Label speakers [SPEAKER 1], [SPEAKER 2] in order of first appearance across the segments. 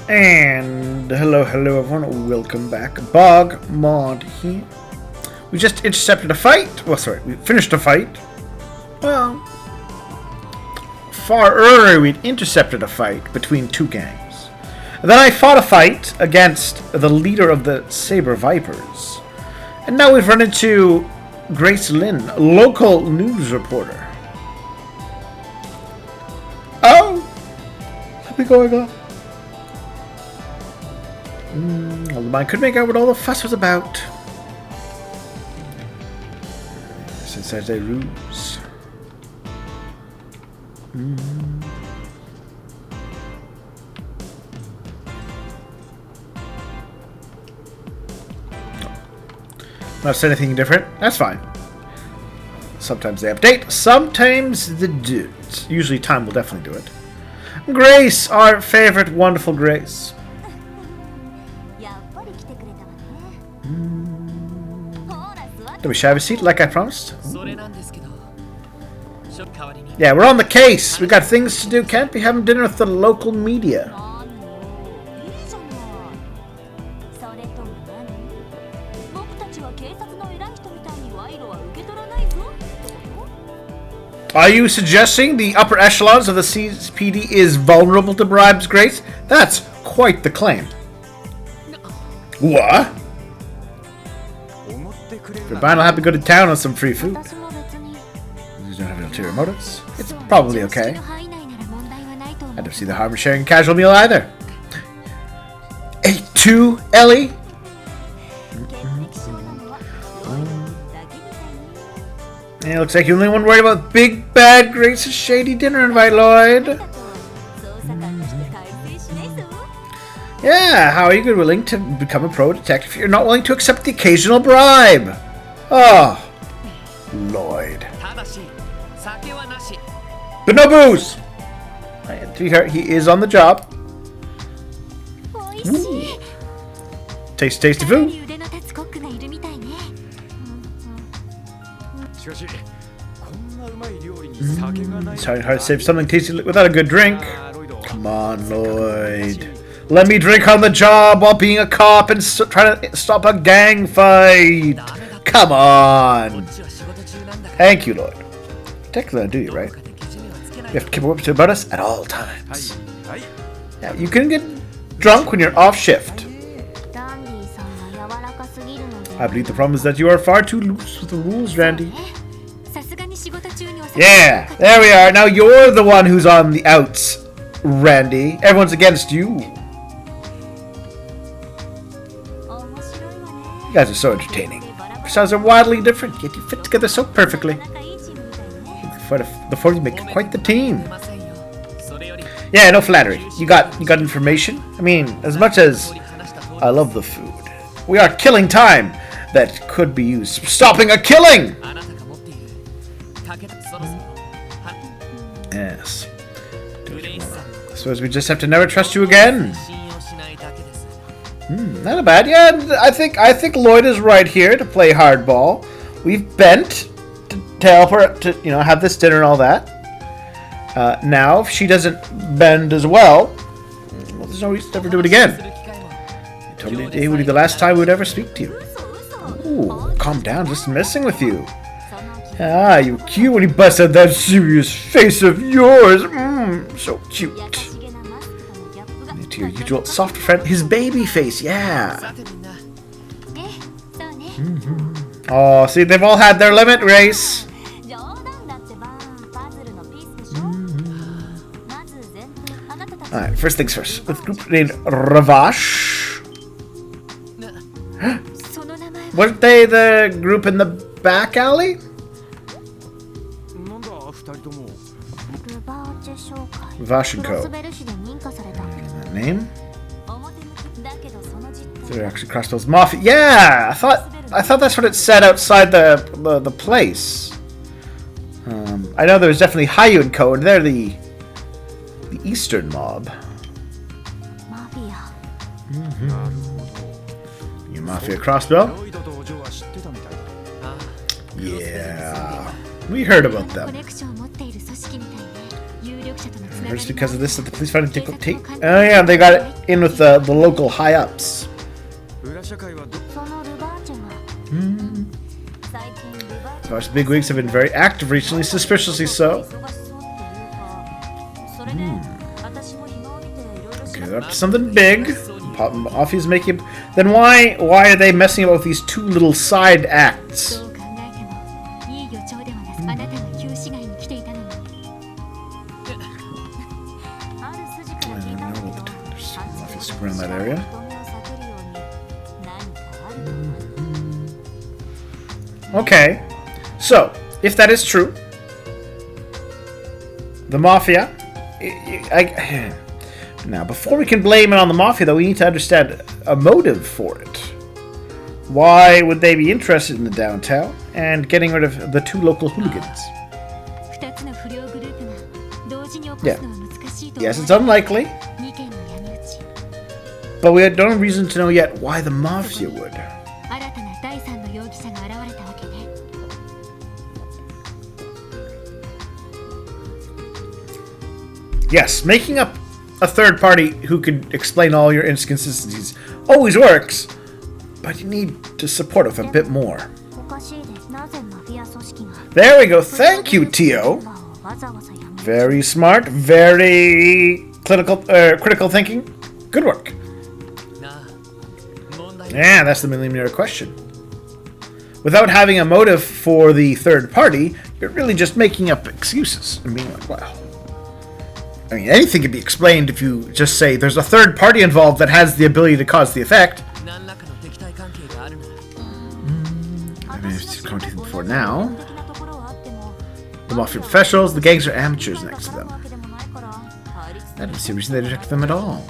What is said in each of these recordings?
[SPEAKER 1] And hello everyone, welcome back. BogMod here. We just intercepted a fight. Well, sorry, we finished a fight. Well, far earlier we'd intercepted a fight between two gangs. And then I fought a fight against the leader of the Saber Vipers. And now we've run into Grace Lynn, local news reporter. Oh! What's been going on? Although I could make out what all the fuss was about. Since there's a ruse. Not said anything different. That's fine. Sometimes they update, sometimes they do. Usually time will definitely do it. Grace, our favorite wonderful Grace. Do we shall have a seat like I promised? Ooh. Yeah, we're on the case. We got things to do. Can't be having dinner with the local media. Are you suggesting the upper echelons of the CPD is vulnerable to bribes, Grace? That's quite the claim. What? If you're I'll have to go to town on some free food. These don't have ulterior motives. It's probably okay. I don't see the harm in sharing a casual meal either. A2, Ellie? Yeah, looks like you're the only one worried about Big Bad Grace's shady dinner invite, Lloyd. Yeah, how are you willing to become a pro detective if you're not willing to accept the occasional bribe? Oh, Lloyd. But no booze! To be fair, he is on the job. Ooh. Tasty food. It's hard to save something tasty without a good drink. Come on, Lloyd. Let me drink on the job while being a cop and trying to stop a gang fight. Come on. Thank you, Lloyd. Technically, I do you, right? You have to keep up to about us at all times. Yeah, you can get drunk when you're off shift. I believe the problem is that you are far too loose with the rules, Randy. Yeah, there we are. Now you're the one who's on the outs, Randy. Everyone's against you. You guys are so entertaining. Your styles are wildly different, yet you fit together so perfectly. For the four of you make quite the team. Yeah, no flattery. You got information? I mean, as much as I love the food, we are killing time that could be used for stopping a killing! Yes. I suppose we just have to never trust you again. Not bad. Yeah, I think Lloyd is right here to play hardball. We've bent to help her to have this dinner and all that. Now, if she doesn't bend as well, there's no reason to ever do it again. You told me today would be the last time we would ever speak to you. Ooh, calm down, just messing with you. Ah, you were cute when he busted that serious face of yours. So cute. To your usual soft friend, his baby face, yeah. Oh, see, they've all had their limit, Grace. Alright, first things first. With a group named Ravash. Weren't they the group in the back alley? Ravash and Co. That name? They're actually Crossbell's Mafia. Yeah, I thought that's what it said outside the place. I know there was definitely Hayu and Co. and they're the Eastern mob. You Mafia Crossbell? Yeah, we heard about them. First, because of this, that the police finally take. Oh yeah, they got it in with the local high ups. Of course, the bigwigs have been very active recently, suspiciously so. Okay, they're up to something big. Mafia's making. Then why are they messing about with these two little side acts? Around that area. Okay, so if that is true, the Mafia. Now, before we can blame it on the Mafia, though, we need to understand a motive for it. Why would they be interested in the downtown and getting rid of the two local hooligans? Yeah. Yes, it's unlikely. But we don't have reason to know yet why the Mafia would. Yes, making up a third party who could explain all your inconsistencies always works, but you need to support it with a bit more. There we go. Thank you, Tio. Very smart, very critical thinking. Good work. Yeah, that's the million-dollar question. Without having a motive for the third party, you're really just making up excuses and being like, wow. I mean, anything can be explained if you just say there's a third party involved that has the ability to cause the effect. I mean, it's come to before now. The Mafia professionals, the gangs are amateurs next to them. I don't see a reason they reject them at all.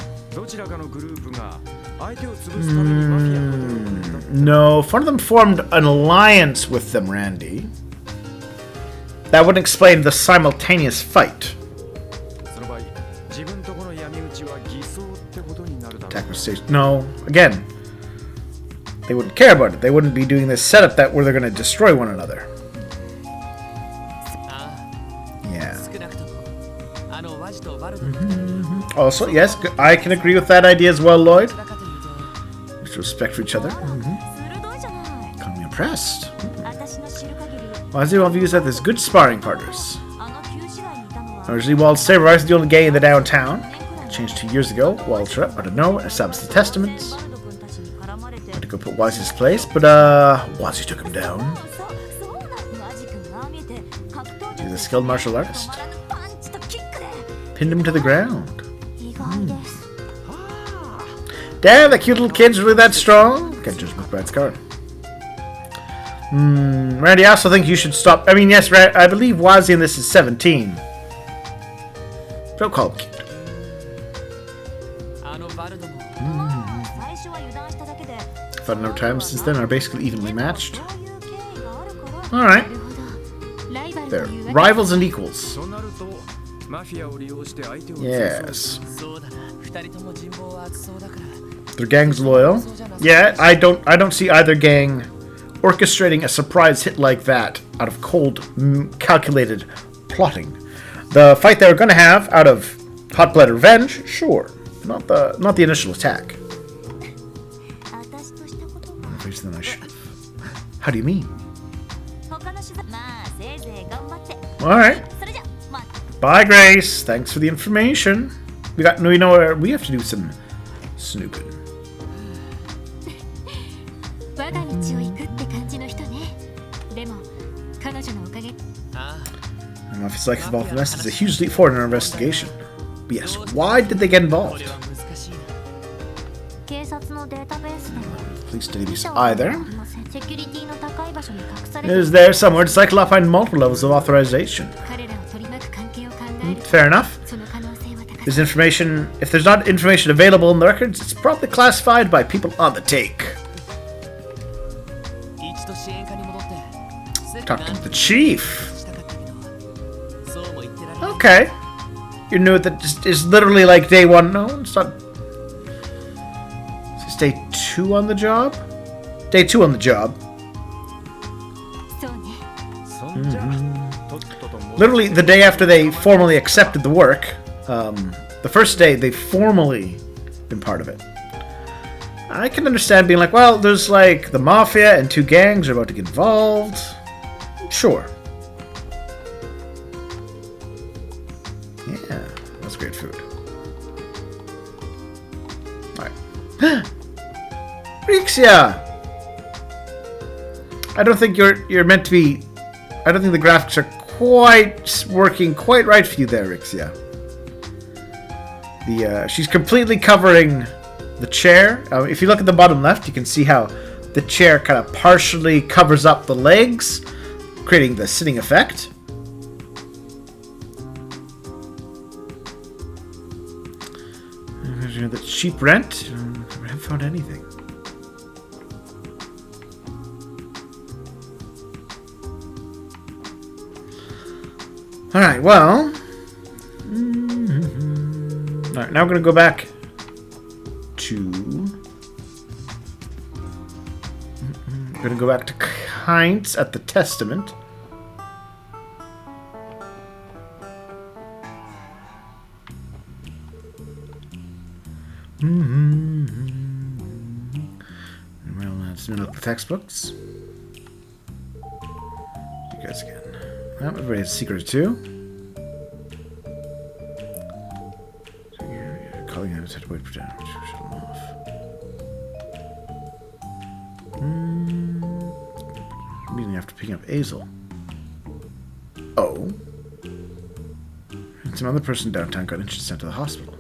[SPEAKER 1] No, one of them formed an alliance with them, Randy. That wouldn't explain the simultaneous fight. Attack station. No, again, they wouldn't care about it. They wouldn't be doing this setup where they're going to destroy one another. Yeah. Also, yes, I can agree with that idea as well, Lloyd. Respect for each other. Can't be impressed. Wazir views that as good sparring partners. Originally, Wald's Samurai was the only gang in the downtown. Changed 2 years ago. Wald showed up out of nowhere, established the testaments. Went to go put Wazir's place, but Wazir took him down. He's a skilled martial artist. Pinned him to the ground. Damn, that cute little kid's really that strong? Can't judge McBride's card. Randy, I also think you should stop. I mean, yes, I believe Wazzy in this is 17. Don't call him cute. Fought another time since then are basically evenly matched. Alright. They're rivals and equals. Yes. Their gang's loyal. Yeah, I don't see either gang orchestrating a surprise hit like that out of cold, calculated plotting. The fight they were going to have out of hot-blood revenge, sure, not the initial attack. How do you mean? All right. Bye, Grace. Thanks for the information. We know where we have to do some snooping. I don't know if it's like involved in this. It's a huge leap forward in our investigation. But yes, why did they get involved? Police database either. It is there somewhere to cycle up on multiple levels of authorization. Fair enough. There's information. If there's not information available in the records, it's probably classified by people on the take. Talk to the chief. Okay. You knew that is literally like day one. No, it's not. Is this day 2 on the job? Day 2 on the job. literally the day after they formally accepted the work, the first day they formally been part of it. I can understand being like, well, there's like the mafia and 2 gangs are about to get involved. Sure. Yeah, that's great food. Alright. Rixia! I don't think you're meant to be... I don't think the graphics are quite working quite right for you there, Rixia. She's completely covering the chair. If you look at the bottom left, you can see how the chair kind of partially covers up the legs, creating the sitting effect. That cheap rent. I haven't found anything. All right. Well. All right. Now we're gonna go back to. We're gonna go back to Heinz at the Testament. Well, let's open up the textbooks. You guys again. Well, everybody has a secret too. So you're calling out to wait for damage. Shut them off. Immediately after picking up Azel. Oh. And some other person downtown got injured and sent to the hospital.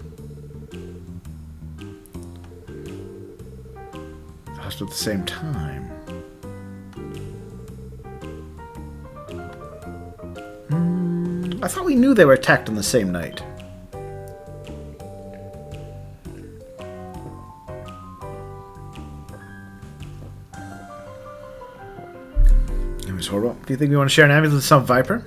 [SPEAKER 1] At the same time. I thought we knew they were attacked on the same night. Anyways, horrible. Do you think we want to share an ambulance with some Viper?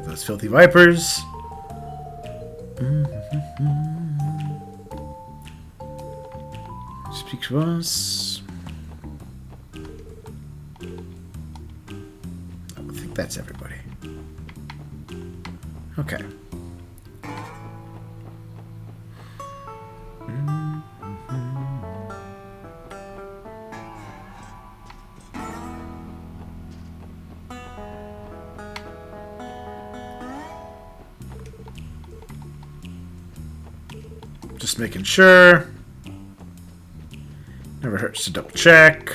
[SPEAKER 1] Those filthy vipers. Speak to us. I think that's everybody. Okay. Just making sure. Never hurts to double check.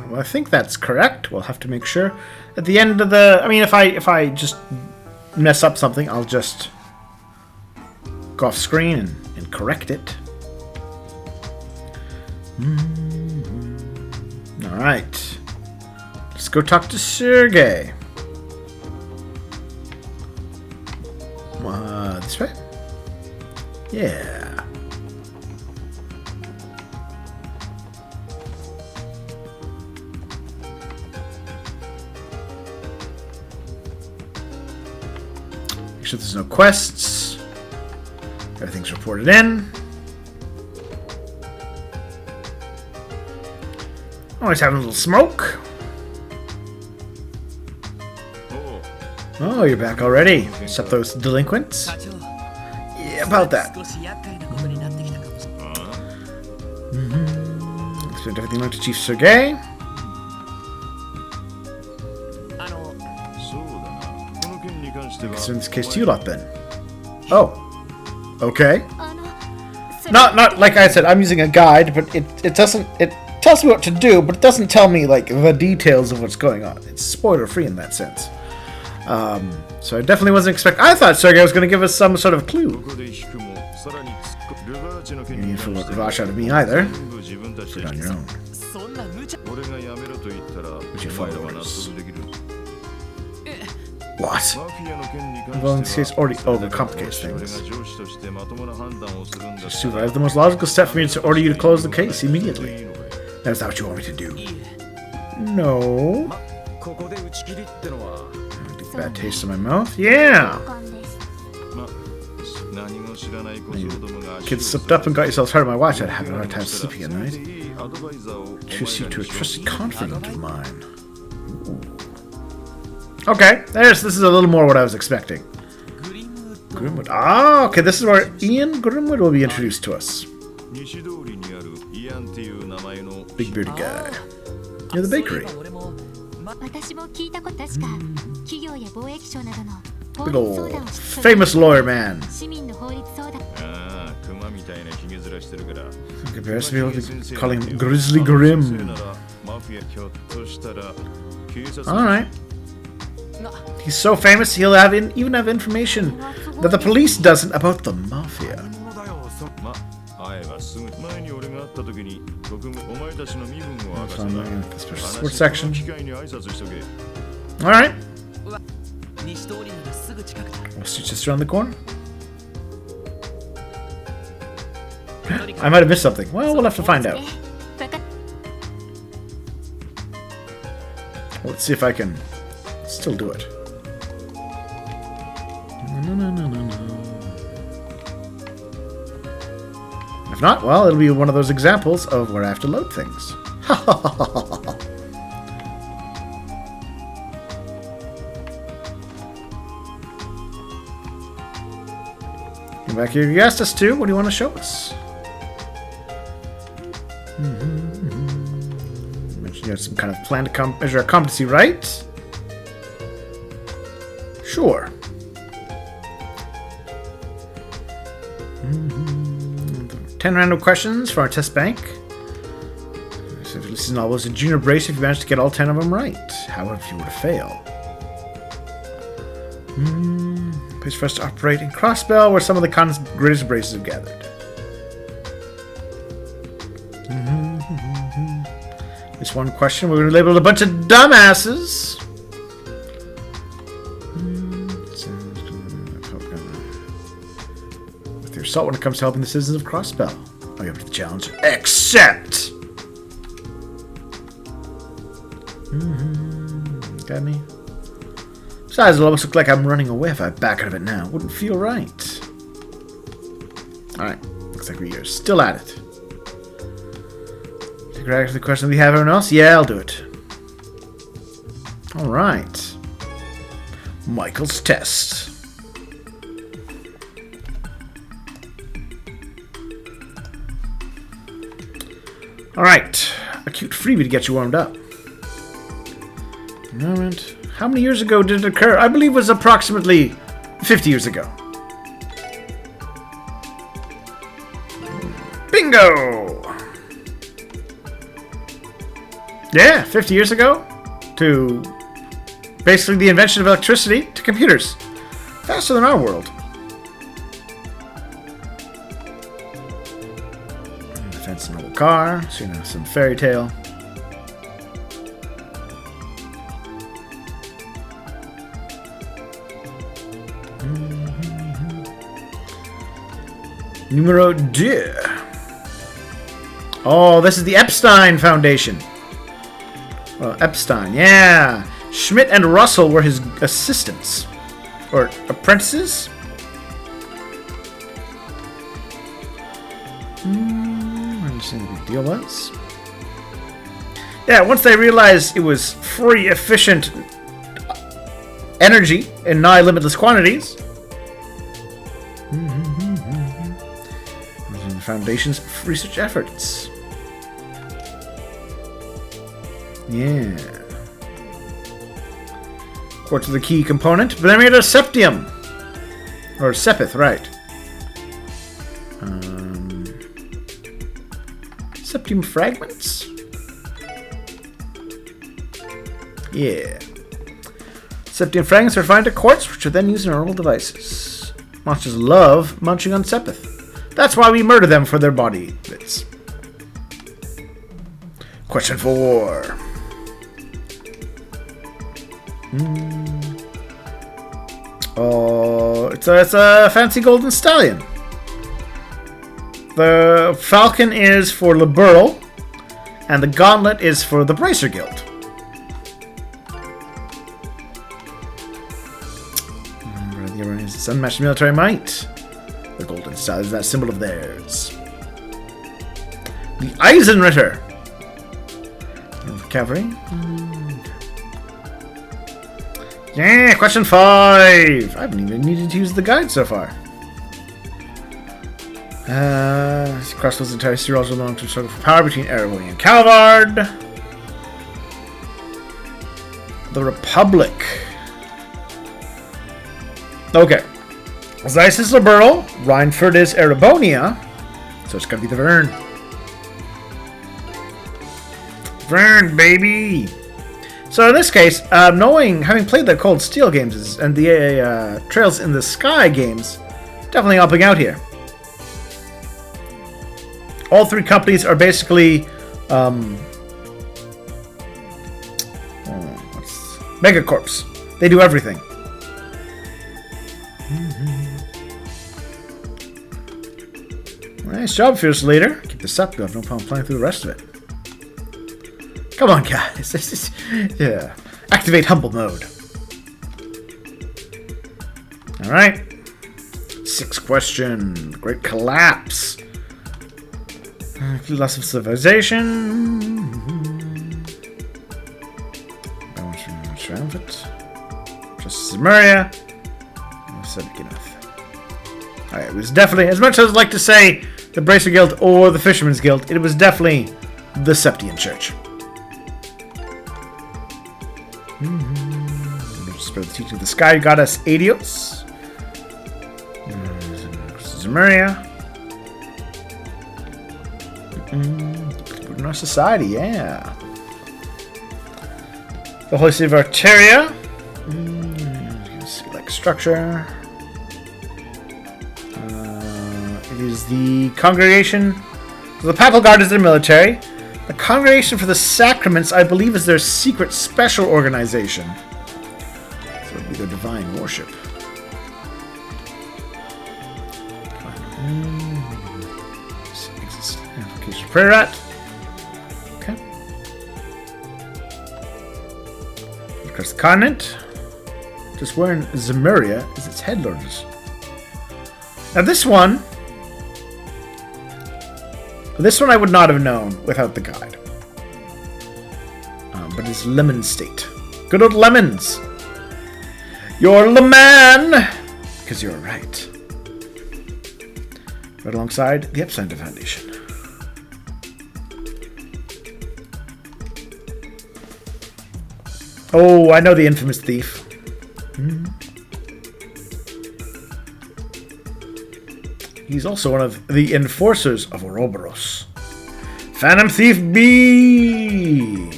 [SPEAKER 1] Well, I think that's correct. We'll have to make sure at the end of the. I mean, if I just mess up something, I'll just go off screen and correct it. All right, let's go talk to Sergey. This way? Yeah. Make sure there's no quests. Everything's reported in. Always having a little smoke. Oh, you're back already. Except those delinquents. Yeah, about that. Explained everything went to Chief Sergey. Because in this case to you lot then. Oh. Okay. Not like I said, I'm using a guide, but it doesn't, it tells me what to do, but it doesn't tell me like the details of what's going on. It's spoiler free in that sense. So I definitely wasn't expecting. I thought Sergei was going to give us some sort of clue. You need to look Vash out of me either. Sit on your own. Would you follow orders? What? Well, in this case, already overcomplicates things. Super, I have the most logical step for me to order you to close the case immediately. That's not what you want me to do. No. Bad taste in my mouth? Yeah! Kids slipped up and got yourselves hurt on my watch. I'd have a hard time sleeping at night. Introduce you to a trusted confidant of mine. Okay, this is a little more what I was expecting. Grimwood. Ah, okay, this is where Ian Grimwood will be introduced to us. Big bearded guy. Near the bakery. Big old famous lawyer man. In comparison, we'll be calling him Grizzly Grim. Alright. He's so famous, he'll even have information that the police doesn't about the Mafia. Special sports section. Alright. Was she just around the corner? I might have missed something. Well, we'll have to find out. Let's see if I can still do it. If not, well, it'll be one of those examples of where I have to load things. Come back here. You asked us to. What do you want to show us? Mentioned you had some kind of plan to measure our competency, right? Sure. 10 random questions for our test bank. So this is almost a junior brace if you manage to get all 10 of them right. However, if you were to fail. Place for us to operate in Crossbell, where some of the con's greatest braces have gathered. This one question, we're going to label it a bunch of dumbasses. With your assault when it comes to helping the citizens of Crossbell. Are you up to the challenge? Accept! Got me? Besides, it'll almost look like I'm running away if I back out of it now. Wouldn't feel right. Alright, looks like we're still at it. Take right to the question we have everyone else? Yeah, I'll do it. Alright. Michael's test. Alright. A cute freebie to get you warmed up. Moment. How many years ago did it occur? I believe it was approximately 50 years ago. Bingo! Yeah, 50 years ago. To basically the invention of electricity to computers. Faster than our world. Defense an old car. So, you know, some fairy tale. Numero 2. Oh, this is the Epstein Foundation. Well, Epstein, yeah. Schmidt and Russell were his assistants. Or apprentices? I understand what the deal was. Yeah, once they realized it was free, efficient energy in nigh limitless quantities. The Foundation's research efforts. Yeah. Quartz is the key component, but they're made of septium. Or sepith, right. Septium fragments? Yeah. Septium fragments are refined to quartz, which are then used in normal devices. Monsters love munching on sepith. That's why we murder them for their body bits. Question 4. Oh, it's a fancy golden stallion. The falcon is for Liberl, and the gauntlet is for the Bracer Guild. The Iranians is unmatched military might. The golden stallion is that symbol of theirs. The Eisenritter. Cavalry. Yeah, question 5. I haven't even needed to use the guide so far. Across those entire series also belong to struggle for power between Erebony and Calvard. The Republic. Okay. Zeiss is Liberl, Reinford is Erebonia, so it's gonna be the Vern. Vern, baby! So in this case, having played the Cold Steel games and the Trails in the Sky games, definitely helping out here. All 3 companies are basically megacorps. They do everything. Nice job, Fierce Leader. Keep this up. You have no problem playing through the rest of it. Come on, guys. Yeah. Activate humble mode. Alright. 6th question. Great Collapse. Loss of civilization. Triumphant. Just Zemuria. Alright, it was definitely, as much as I'd like to say the Bracer Guild or the Fisherman's Guild, it was definitely the Septian Church. Spread the teaching of the sky goddess Adios. Zemuria. In our society, yeah. The Holy City of Arteria. Select structure. It is the Congregation. So the Papal Guard is their military. The Congregation for the Sacraments, I believe, is their secret special organization. So it would be their divine worship. Application Prayer Rat. Okay. Across the continent. Just where in Zemuria is its headquarters. Now this one I would not have known without the guide. But it's Lemon State. Good old lemons. You're Le Man! Because you're right. Right alongside the Epicenter Foundation. Oh, I know the infamous thief. He's also one of the enforcers of Ouroboros. Phantom Thief B!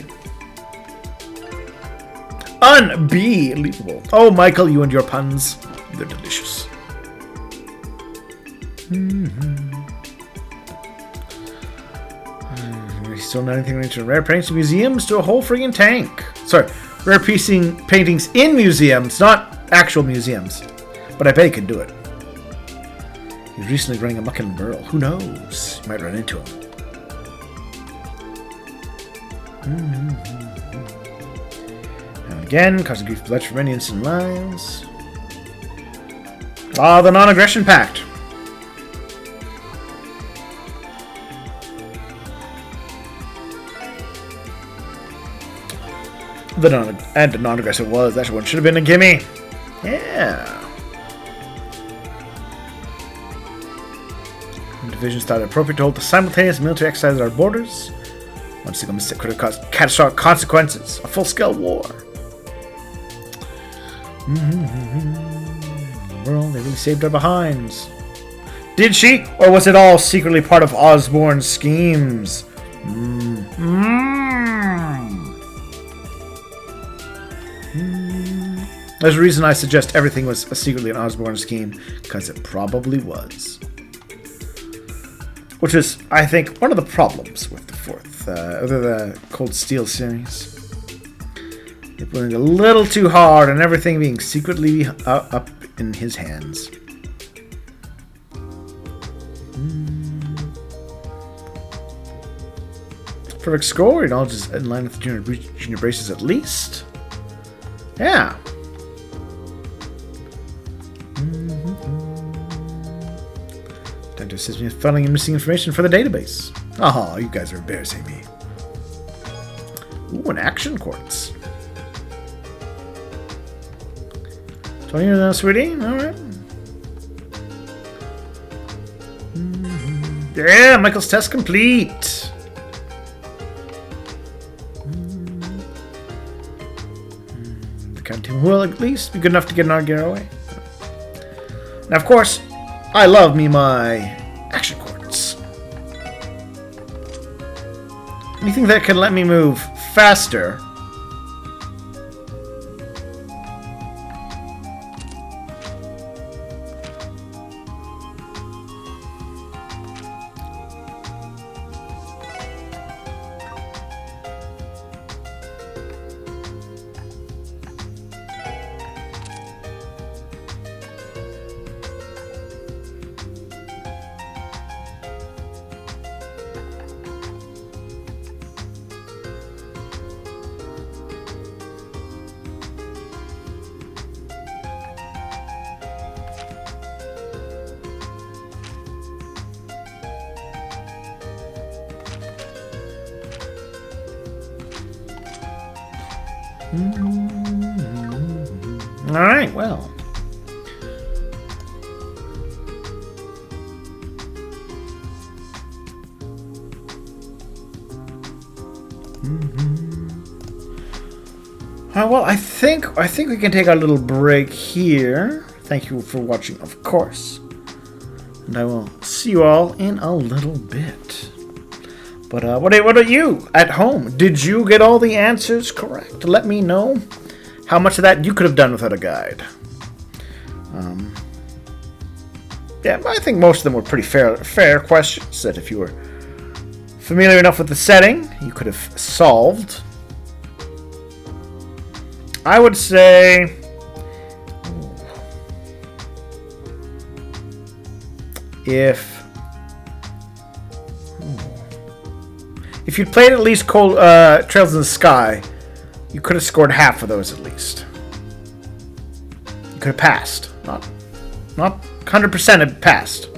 [SPEAKER 1] Unbelievable. Oh, Michael, you and your puns. They're delicious. Still not anything related to rare paintings in museums to a whole friggin' tank. Sorry, rare paintings in museums, not actual museums. But I bet he can do it. He's recently running amok in Burl. Who knows? You might run into him. And again, causing grief blood for many innocent lives. Ah, the Non-Aggression Pact. The non-aggressive was. That one should have been a gimme. Yeah. Divisions thought it appropriate to hold the simultaneous military exercise at our borders. One single mistake could have caused catastrophic consequences. A full-scale war. Well, they really saved our behinds. Did she? Or was it all secretly part of Osborne's schemes? There's a reason I suggest everything was secretly an Osborne scheme, because it probably was. Which is, I think, one of the problems with the the Cold Steel series. They put it a little too hard on everything being secretly up in his hands. Perfect score, and all just in line with the junior braces at least. Yeah. Time to assist me with funneling and missing information for the database. Oh, you guys are embarrassing me. Ooh, an action quartz. 20 now, sweetie. Alright. Yeah, Michael's test complete. The count team will at least be good enough to get an argument away. Now, of course, I love me my action quartz. Anything that can let me move faster. Alright, well. Well, I think we can take a little break here. Thank you for watching, of course. And I will see you all in a little bit. But what about you at home? Did you get all the answers correct? Let me know how much of that you could have done without a guide. Yeah, I think most of them were pretty fair questions that if you were familiar enough with the setting, you could have solved. I would say if you'd played at least Trails in the Sky, you could have scored half of those at least. You could have passed. Not 100% had passed.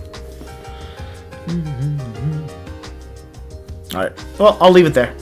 [SPEAKER 1] Alright, well, I'll leave it there.